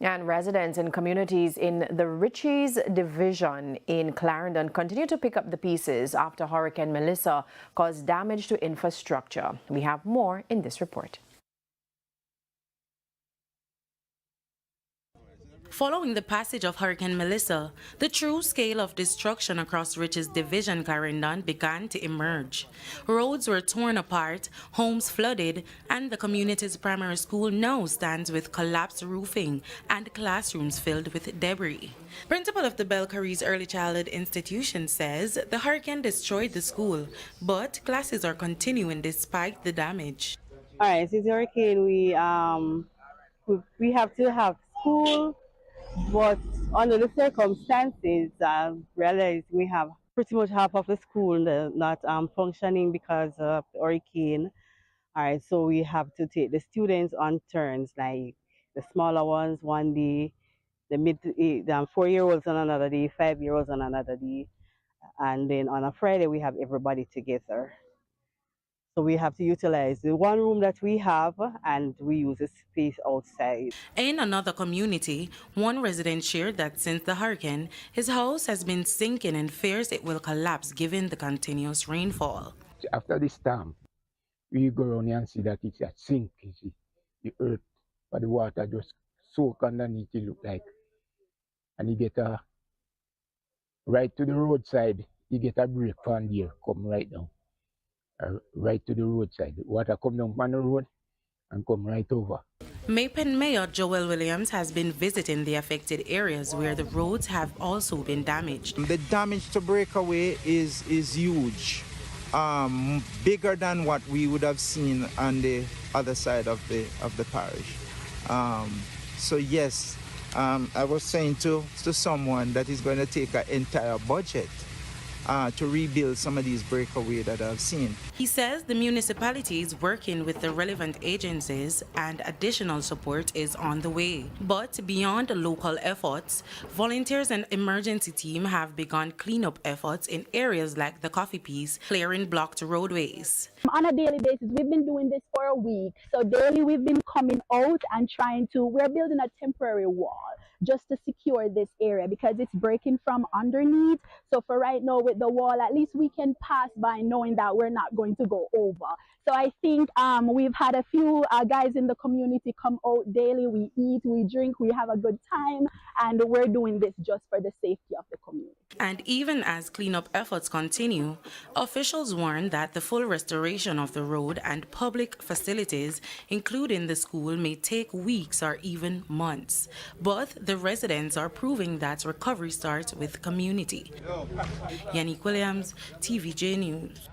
And residents and communities in the Richie's division in Clarendon continue to pick up the pieces after Hurricane Melissa caused damage to infrastructure. We have more in this report. Following the passage of Hurricane Melissa, the true scale of destruction across Richie's division, Clarendon, began to emerge. Roads were torn apart, homes flooded, and the community's primary school now stands with collapsed roofing and classrooms filled with debris. Principal of the Belcaries Early Childhood Institution says the hurricane destroyed the school, but classes are continuing despite the damage. All right, since the hurricane, we have to have school. But under the circumstances, I realized we have pretty much half of the school not functioning because of the hurricane. All right, so we have to take the students on turns, like the smaller ones one day, the 4-year-olds on another day, 5-year-olds on another day, and then on a Friday we have everybody together. So we have to utilize the one room that we have and we use a space outside. In another community, one resident shared that since the hurricane, his house has been sinking and fears it will collapse given the continuous rainfall. After the storm, we go around and see that it's a sink, you see, the earth, but the water just soak underneath it look like. And you get right to the roadside, you get a break from there, come right down. Right to the roadside. The water come down on the road and come right over. Maypen Mayor Joel Williams has been visiting the affected areas where the roads have also been damaged. The damage to breakaway is huge, bigger than what we would have seen on the other side of the parish. So yes, I was saying to someone that is going to take an entire budget to rebuild some of these breakaways that I've seen. He says the municipality is working with the relevant agencies and additional support is on the way. But beyond local efforts, volunteers and emergency team have begun cleanup efforts in areas like the Coffee Piece, clearing blocked roadways. On a daily basis, we've been doing this for a week. So daily we've been coming out and we're building a temporary wall just to secure this area because it's breaking from underneath. So for right now with the wall, at least we can pass by knowing that we're not going to go over. So I think we've had a few guys in the community come out daily. We eat, we drink, we have a good time, and we're doing this just for the safety of the community. And even as cleanup efforts continue, officials warn that the full restoration of the road and public facilities, including the school, may take weeks or even months. But the residents are proving that recovery starts with community. Yannick Williams, TVJ News.